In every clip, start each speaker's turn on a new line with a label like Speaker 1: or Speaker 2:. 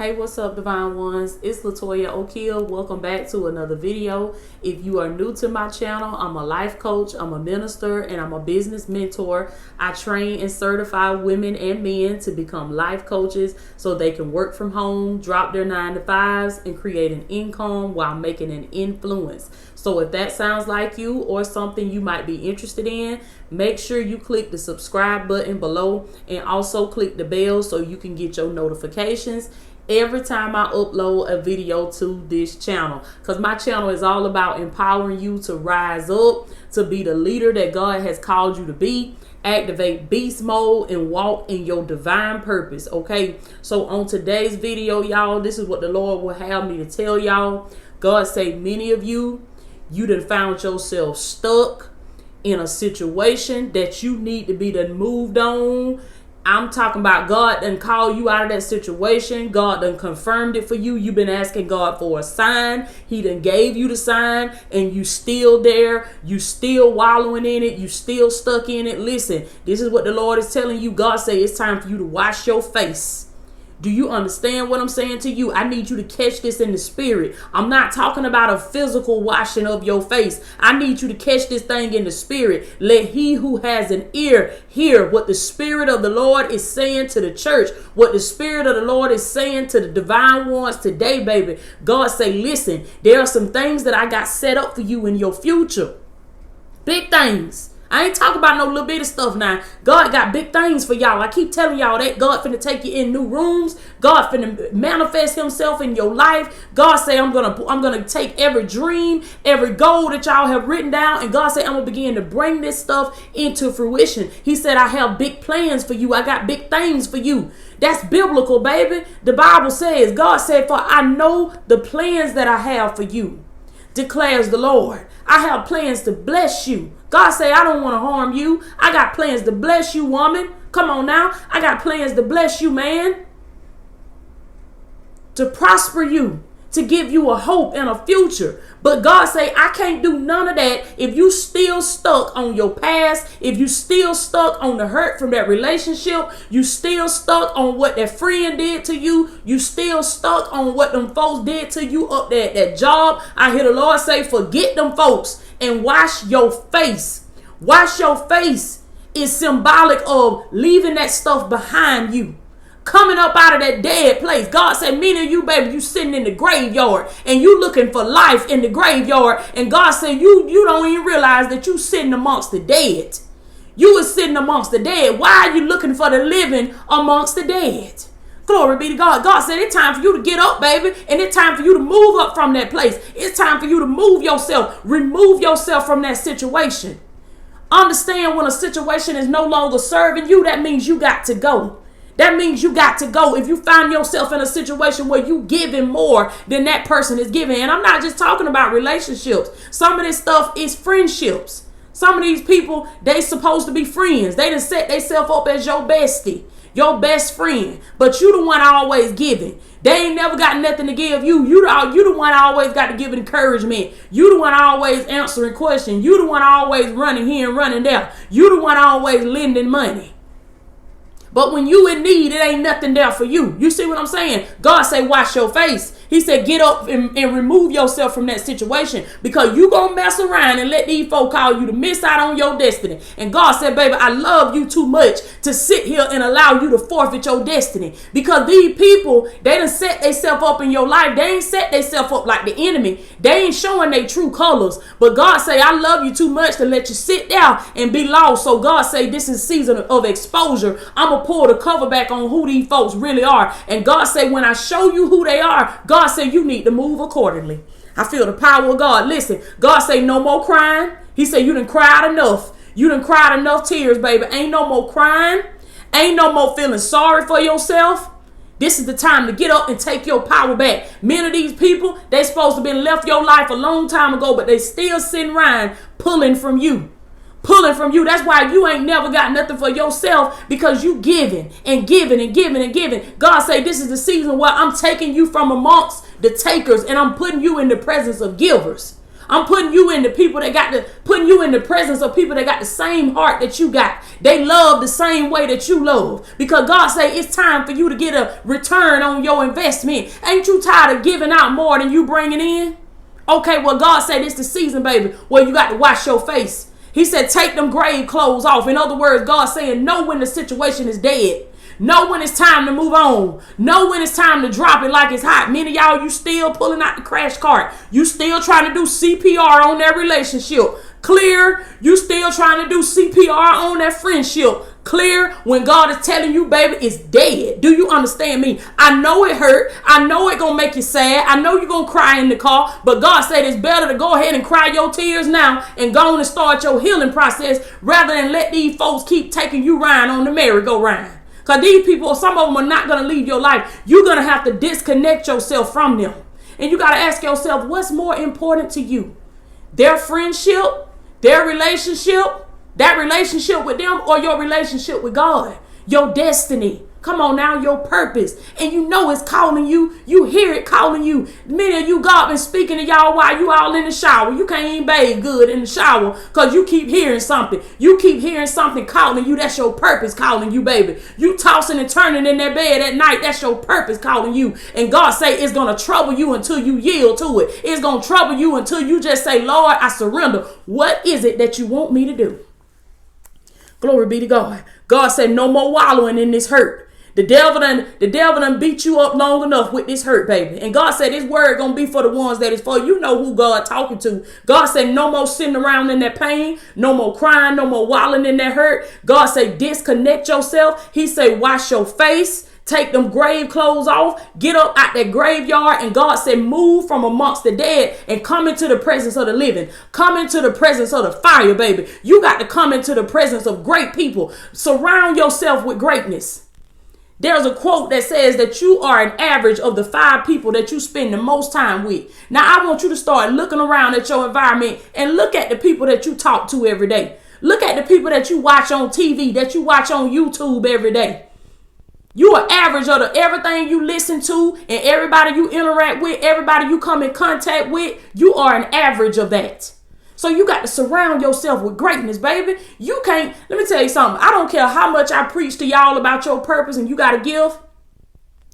Speaker 1: Hey, what's up, Divine Ones? It's Latoya O'Keel. Welcome back to another video. If you are new to my channel, I'm a life coach, I'm a minister, and I'm a business mentor. I train and certify women and men to become life coaches so they can work from home, drop their 9-to-5s, and create an income while making an influence. So if that sounds like you or something you might be interested in, make sure you click the subscribe button below and also click the bell so you can get your notifications every time I upload a video to this channel, because my channel is all about empowering you to rise up, to be the leader that God has called you to be, activate beast mode, and walk in your divine purpose. Okay, so on today's video, y'all, this is what the Lord will have me to tell y'all. God say many of you done found yourself stuck in a situation that you need to be done moved on. I'm talking about God done called you out of that situation. God done confirmed it for you. You've been asking God for a sign. He done gave you the sign, and you still there. You still wallowing in it. You still stuck in it. Listen, this is what the Lord is telling you. God say it's time for you to wash your face. Do you understand what I'm saying to you? I need you to catch this in the spirit. I'm not talking about a physical washing of your face. I need you to catch this thing in the spirit. Let he who has an ear hear what the Spirit of the Lord is saying to the church, what the Spirit of the Lord is saying to the divine ones today, baby. God say, listen, there are some things that I got set up for you in your future. Big things. I ain't talking about no little bit of stuff now. God got big things for y'all. I keep telling y'all that. God finna take you in new rooms. God finna manifest himself in your life. God say, I'm gonna take every dream, every goal that y'all have written down, and God say, I'm gonna begin to bring this stuff into fruition. He said, I have big plans for you. I got big things for you. That's biblical, baby. The Bible says, God said, for I know the plans that I have for you, declares the Lord. I have plans to bless you. God say, I don't want to harm you. I got plans to bless you, woman. Come on now. I got plans to bless you, man. To prosper you. To give you a hope and a future. But God say, I can't do none of that if you still stuck on your past, if you still stuck on the hurt from that relationship, you still stuck on what that friend did to you, you still stuck on what them folks did to you up there at that job. I hear the Lord say, forget them folks and wash your face. Wash your face is symbolic of leaving that stuff behind you. Coming up out of that dead place. God said, many of you, baby, you sitting in the graveyard and you looking for life in the graveyard. And God said, you don't even realize that you sitting amongst the dead. You was sitting amongst the dead. Why are you looking for the living amongst the dead? Glory be to God. God said, it's time for you to get up, baby. And it's time for you to move up from that place. It's time for you to move yourself. Remove yourself from that situation. Understand, when a situation is no longer serving you, that means you got to go. That means you got to go. If you find yourself in a situation where you giving more than that person is giving, and I'm not just talking about relationships. Some of this stuff is friendships. Some of these people, they supposed to be friends. They done set themselves up as your bestie, your best friend. But you the one always giving. They ain't never got nothing to give you. You the one always got to give encouragement. You the one always answering questions. You the one always running here and running there. You the one always lending money. But when you in need, it ain't nothing there for you. You see what I'm saying? God say, wash your face. He said, get up and remove yourself from that situation, because you gonna mess around and let these folk call you to miss out on your destiny. And God said, baby, I love you too much to sit here and allow you to forfeit your destiny, because these people, they done set themselves up in your life. They ain't set themselves up like the enemy. They ain't showing their true colors. But God say, I love you too much to let you sit down and be lost. So God say, this is season of exposure. I'm gonna pull the cover back on who these folks really are. And God say, when I show you who they are, God say, you need to move accordingly. I feel the power of God. Listen, God say, no more crying. He said, you done cried enough. You done cried enough tears, baby. Ain't no more crying. Ain't no more feeling sorry for yourself. This is the time to get up and take your power back. Many of these people, they supposed to been left your life a long time ago, but they still sitting around pulling from you. Pulling from you. That's why you ain't never got nothing for yourself, because you giving and giving and giving and giving. God say, this is the season where I'm taking you from amongst the takers and I'm putting you in the presence of givers. I'm putting you in the people that putting you in the presence of people that got the same heart that you got. They love the same way that you love. Because God say it's time for you to get a return on your investment. Ain't you tired of giving out more than you bringing in? Okay, well, God said it's the season, baby, where you got to wash your face. He said, take them grave clothes off. In other words, God saying, know when the situation is dead. Know when it's time to move on. Know when it's time to drop it like it's hot. Many of y'all, you still pulling out the crash cart. You still trying to do CPR on that relationship. Clear. You still trying to do CPR on that friendship. Clear. When God is telling you, baby, it's dead. Do you understand me? I know it hurt. I know it gonna make you sad. I know you're gonna cry in the car. But God said it's better to go ahead and cry your tears now and go on and start your healing process rather than let these folks keep taking you around on the merry-go-round. Because these people, some of them are not going to leave your life. You're going to have to disconnect yourself from them. And you got to ask yourself, what's more important to you? Their friendship, their relationship, that relationship with them, or your relationship with God, your destiny? Come on now, your purpose. And you know it's calling you. You hear it calling you. Many of you, God been speaking to y'all while you all in the shower. You can't even bathe good in the shower because you keep hearing something. You keep hearing something calling you. That's your purpose calling you, baby. You tossing and turning in that bed at night. That's your purpose calling you. And God say it's going to trouble you until you yield to it. It's going to trouble you until you just say, Lord, I surrender. What is it that you want me to do? Glory be to God. God said no more wallowing in this hurt. The devil done beat you up long enough with this hurt, baby. And God said his word gonna be for the ones that is for. You know who God talking to. God said no more sitting around in that pain, no more crying, no more wallowing in that hurt. God said disconnect yourself. He said wash your face. Take them grave clothes off. Get up out that graveyard. And God said move from amongst the dead and come into the presence of the living. Come into the presence of the fire, baby. You got to come into the presence of great people. Surround yourself with greatness. There's a quote that says that you are an average of the 5 people that you spend the most time with. Now, I want you to start looking around at your environment and look at the people that you talk to every day. Look at the people that you watch on TV, that you watch on YouTube every day. You are average of everything you listen to and everybody you interact with, everybody you come in contact with. You are an average of that. So you got to surround yourself with greatness, baby. You can't, let me tell you something. I don't care how much I preach to y'all about your purpose and you got to give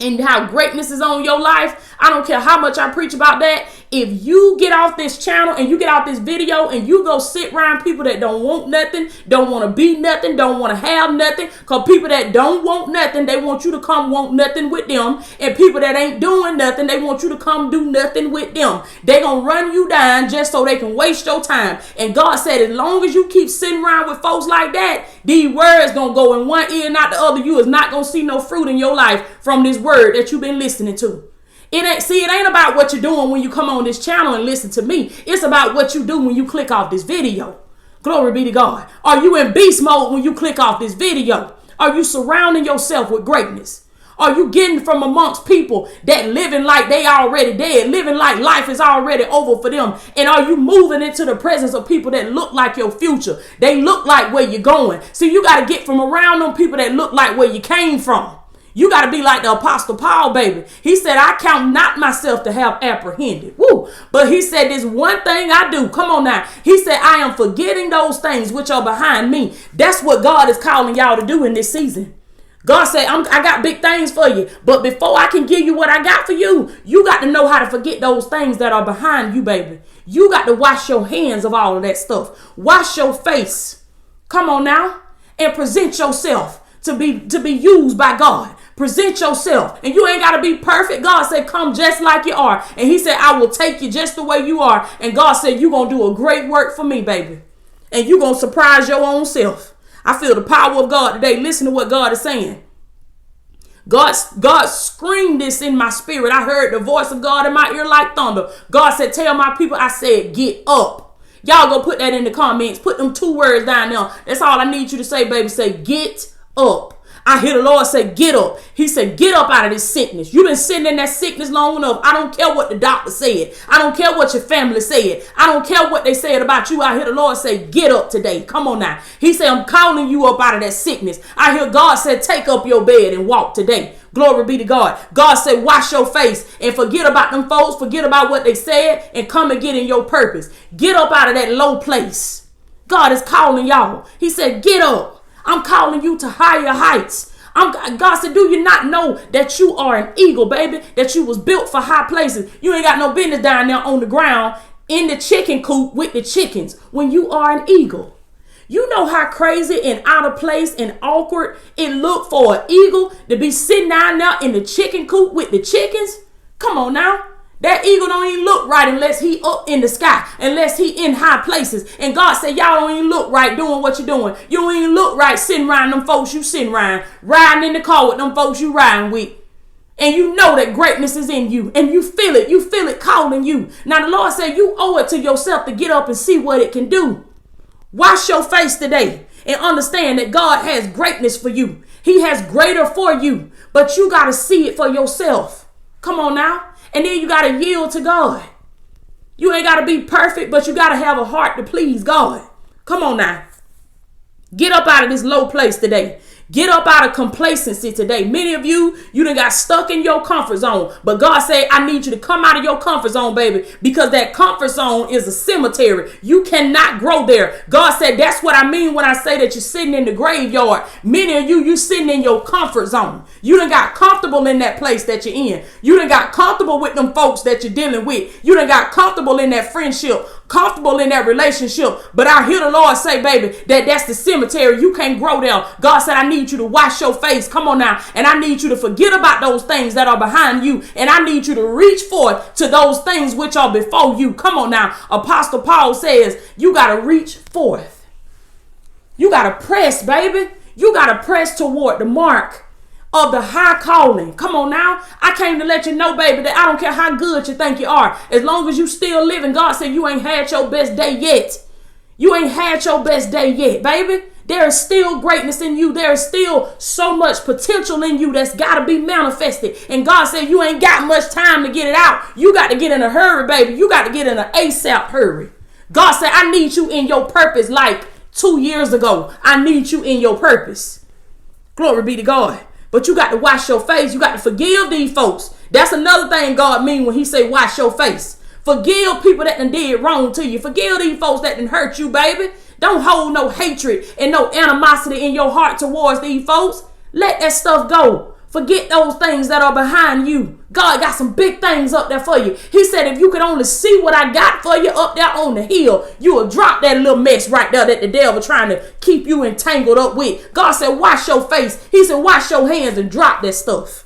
Speaker 1: and how greatness is on your life. I don't care how much I preach about that. If you get off this channel and you get off this video and you go sit around people that don't want nothing, don't want to be nothing, don't want to have nothing, because people that don't want nothing, they want you to come want nothing with them. And people that ain't doing nothing, they want you to come do nothing with them. They gonna run you down just so they can waste your time. And God said, as long as you keep sitting around with folks like that, these words gonna go in one ear, not the other. You is not gonna see no fruit in your life from this word that you've been listening to. It ain't about what you're doing when you come on this channel and listen to me. It's about what you do when you click off this video. Glory be to God. Are you in beast mode when you click off this video? Are you surrounding yourself with greatness? Are you getting from amongst people that living like they already dead, living like life is already over for them? And are you moving into the presence of people that look like your future? They look like where you're going. See, you got to get from around them people that look like where you came from. You got to be like the Apostle Paul, baby. He said, I count not myself to have apprehended. Woo. But he said, this one thing I do. Come on now. He said, I am forgetting those things which are behind me. That's what God is calling y'all to do in this season. God said, I got big things for you. But before I can give you what I got for you, you got to know how to forget those things that are behind you, baby. You got to wash your hands of all of that stuff. Wash your face. Come on now. And present yourself to be used by God. Present yourself. And you ain't got to be perfect. God said, come just like you are. And he said, I will take you just the way you are. And God said, you're going to do a great work for me, baby. And you're going to surprise your own self. I feel the power of God today. Listen to what God is saying. God screamed this in my spirit. I heard the voice of God in my ear like thunder. God said, tell my people, I said, get up. Y'all go put that in the comments. Put them 2 words down there. That's all I need you to say, baby. Say, get up. I hear the Lord say, get up. He said, get up out of this sickness. You've been sitting in that sickness long enough. I don't care what the doctor said. I don't care what your family said. I don't care what they said about you. I hear the Lord say, get up today. Come on now. He said, I'm calling you up out of that sickness. I hear God said, take up your bed and walk today. Glory be to God. God said, wash your face and forget about them folks. Forget about what they said and come and get in your purpose. Get up out of that low place. God is calling y'all. He said, get up. I'm calling you to higher heights. God said, do you not know that you are an eagle, baby? That you was built for high places. You ain't got no business down there on the ground in the chicken coop with the chickens when you are an eagle. You know how crazy and out of place and awkward it looked for an eagle to be sitting down there in the chicken coop with the chickens? Come on now. That eagle don't even look right unless he up in the sky, unless he in high places. And God said, y'all don't even look right doing what you're doing. You don't even look right sitting around them folks you sitting around, riding in the car with them folks you riding with. And you know that greatness is in you and you feel it calling you. Now the Lord said you owe it to yourself to get up and see what it can do. Wash your face today and understand that God has greatness for you. He has greater for you, but you got to see it for yourself. Come on now. And then you got to yield to God. You ain't got to be perfect, but you got to have a heart to please God. Come on now. Get up out of this low place today. Get up out of complacency today. Many of you done got stuck in your comfort zone. But God said, I need you to come out of your comfort zone, baby, because that comfort zone is a cemetery. You cannot grow there. God said, that's what I mean when I say that you're sitting in the graveyard. Many of you sitting in your comfort zone. You done got comfortable in that place that you're in. You done got comfortable with them folks that you're dealing with. You done got comfortable in that friendship, comfortable in that relationship. But I hear the Lord say, baby, that's the cemetery. You can't grow there. God said, I need you to wash your face. Come on now. And I need you to forget about those things that are behind you. And I need you to reach forth to those things which are before you. Come on now. Apostle Paul says, you got to reach forth. You got to press, baby. You got to press toward the mark of the high calling. Come on now. I came to let you know, baby, that I don't care how good you think you are. As long as you still living, God said you ain't had your best day yet. You ain't had your best day yet, baby. There is still greatness in you. There is still so much potential in you that's got to be manifested. And God said you ain't got much time to get it out. You got to get in a hurry, baby. You got to get in an ASAP hurry. God said, I need you in your purpose like 2 years ago. I need you in your purpose. Glory be to God. But you got to wash your face. You got to forgive these folks. That's another thing God mean when he say wash your face. Forgive people that done did wrong to you. Forgive these folks that done hurt you, baby. Don't hold no hatred and no animosity in your heart towards these folks. Let that stuff go. Forget those things that are behind you. God got some big things up there for you. He said, if you could only see what I got for you up there on the hill, you will drop that little mess right there that the devil trying to keep you entangled up with. God said, wash your face. He said, wash your hands and drop that stuff.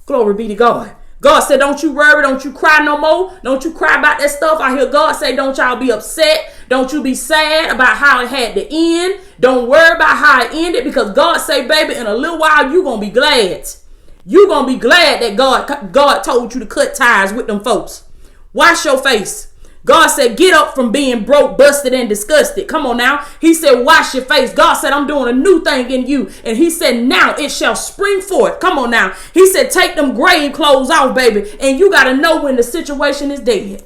Speaker 1: Glory be to God. God said, don't you worry. Don't you cry no more. Don't you cry about that stuff. I hear God say, don't y'all be upset. Don't you be sad about how it had to end. Don't worry about how it ended, because God say, baby, in a little while, you're going to be glad. You're going to be glad that God told you to cut ties with them folks. Wash your face. God said, get up from being broke, busted, and disgusted. Come on now. He said, wash your face. God said, I'm doing a new thing in you. And he said, now it shall spring forth. Come on now. He said, take them grave clothes off, baby. And you got to know when the situation is dead.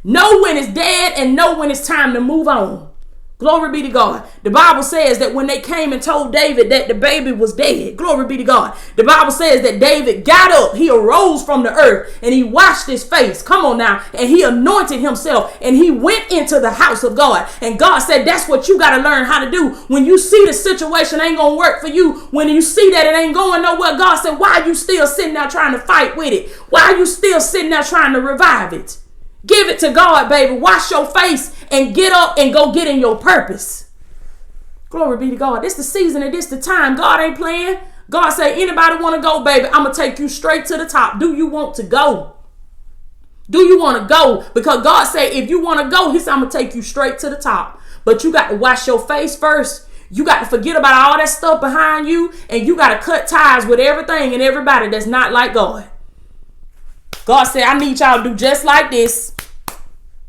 Speaker 1: Know when it's dead and know when it's time to move on. Glory be to God. The Bible says that when they came and told David that the baby was dead, glory be to God. The Bible says that David got up, he arose from the earth, and he washed his face. Come on now. And he anointed himself, and he went into the house of God. And God said, that's what you got to learn how to do. When you see the situation ain't going to work for you, when you see that it ain't going nowhere, God said, why are you still sitting there trying to fight with it? Why are you still sitting there trying to revive it? Give it to God, baby. Wash your face and get up and go get in your purpose. Glory be to God. This the season and this the time. God ain't playing. God say, anybody want to go, baby? I'm going to take you straight to the top. Do you want to go? Do you want to go? Because God said, if you want to go, he said, I'm going to take you straight to the top. But you got to wash your face first. You got to forget about all that stuff behind you. And you got to cut ties with everything and everybody that's not like God. God said, I need y'all to do just like this.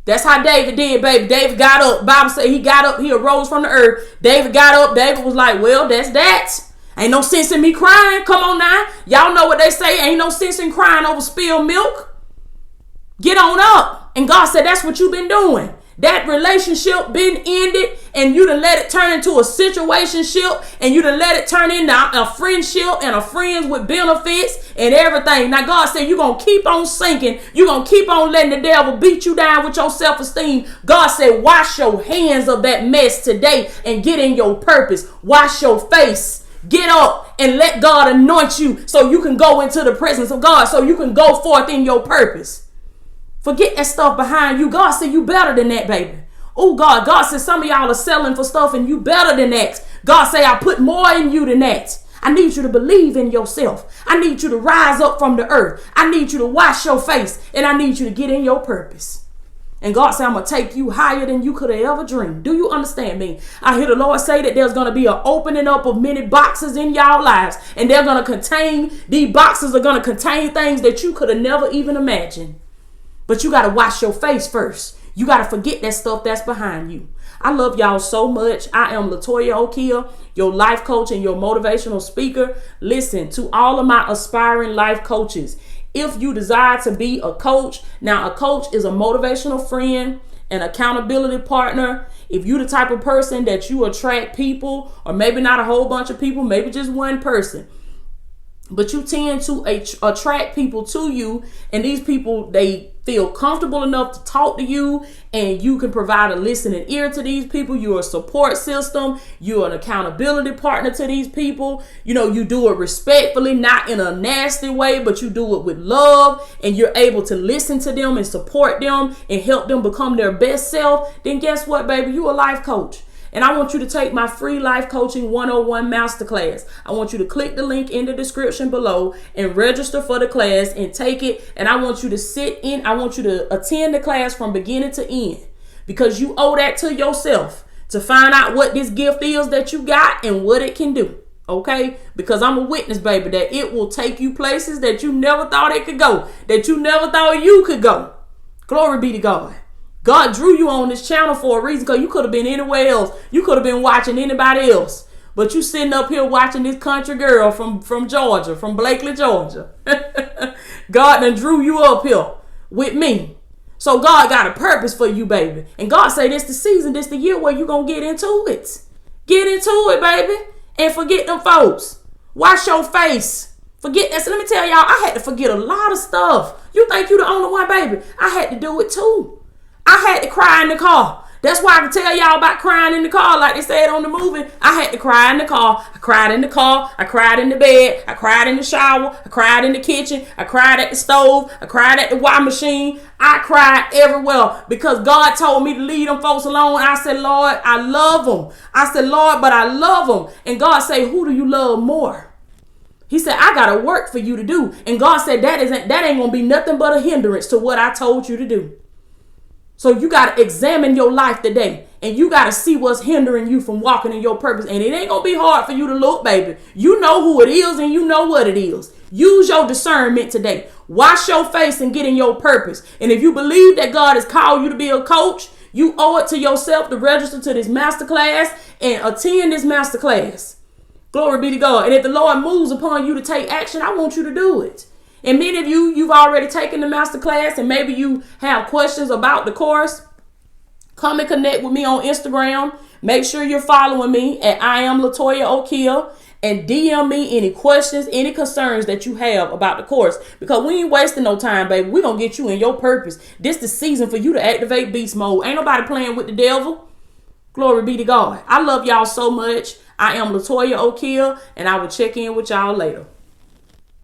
Speaker 1: That's how David did, baby. David got up. Bible said he got up. He arose from the earth. David got up. David was like, well, that's that. Ain't no sense in me crying. Come on now. Y'all know what they say. Ain't no sense in crying over spilled milk. Get on up. And God said, that's what you've been doing. That relationship been ended, and you done let it turn into a situationship, and you done let it turn into a friendship and a friends with benefits and everything. Now God said you're going to keep on sinking. You're going to keep on letting the devil beat you down with your self-esteem. God said wash your hands of that mess today and get in your purpose. Wash your face. Get up and let God anoint you so you can go into the presence of God, so you can go forth in your purpose. Forget that stuff behind you. God said you better than that, baby. Oh, God said some of y'all are selling for stuff and you better than that. God say I put more in you than that. I need you to believe in yourself. I need you to rise up from the earth. I need you to wash your face, and I need you to get in your purpose. And God said, I'm going to take you higher than you could have ever dreamed. Do you understand me? I hear the Lord say that there's going to be an opening up of many boxes in y'all lives. And they're going to contain, these boxes are going to contain things that you could have never even imagined. But you got to wash your face first. You got to forget that stuff that's behind you. I love y'all so much. I am Latoya Okia, your life coach and your motivational speaker. Listen, to all of my aspiring life coaches, if you desire to be a coach, now a coach is a motivational friend, an accountability partner. If you're the type of person that you attract people, or maybe not a whole bunch of people, maybe just one person, but you tend to attract people to you, and these people, they feel comfortable enough to talk to you, and you can provide a listening ear to these people. You're a support system. You're an accountability partner to these people. You know, you do it respectfully, not in a nasty way, but you do it with love, and you're able to listen to them and support them and help them become their best self. Then guess what, baby? You're a life coach. And I want you to take my free life coaching 101 masterclass. I want you to click the link in the description below and register for the class and take it. And I want you to I want you to attend the class from beginning to end, because you owe that to yourself to find out what this gift is that you got and what it can do. Okay? Because I'm a witness, baby, that it will take you places that you never thought it could go, that you never thought you could go. Glory be to God. God drew you on this channel for a reason, because you could have been anywhere else. You could have been watching anybody else. But you sitting up here watching this country girl from Georgia, from Blakely, Georgia. God done drew you up here with me. So God got a purpose for you, baby. And God say this the season, this the year where you going to get into it. Get into it, baby. And forget them folks. Wash your face. Forget that. So let me tell y'all, I had to forget a lot of stuff. You think you the only one, baby? I had to do it too. I had to cry in the car. That's why I can tell y'all about crying in the car, like they said on the movie. I had to cry in the car. I cried in the car. I cried in the bed. I cried in the shower. I cried in the kitchen. I cried at the stove. I cried at the washing machine. I cried everywhere because God told me to leave them folks alone. I said, Lord, I love them. I said, Lord, but I love them. And God said, who do you love more? He said, I got to work for you to do. And God said, that ain't going to be nothing but a hindrance to what I told you to do. So you got to examine your life today, and you got to see what's hindering you from walking in your purpose. And it ain't going to be hard for you to look, baby. You know who it is and you know what it is. Use your discernment today. Wash your face and get in your purpose. And if you believe that God has called you to be a coach, you owe it to yourself to register to this masterclass and attend this masterclass. Glory be to God. And if the Lord moves upon you to take action, I want you to do it. And many of you, you've already taken the masterclass, and maybe you have questions about the course. Come and connect with me on Instagram. Make sure you're following me at I am Latoya Okia, and DM me any questions, any concerns that you have about the course, because we ain't wasting no time, baby. We're going to get you in your purpose. This the season for you to activate beast mode. Ain't nobody playing with the devil. Glory be to God. I love y'all so much. I am Latoya Okia, and I will check in with y'all later.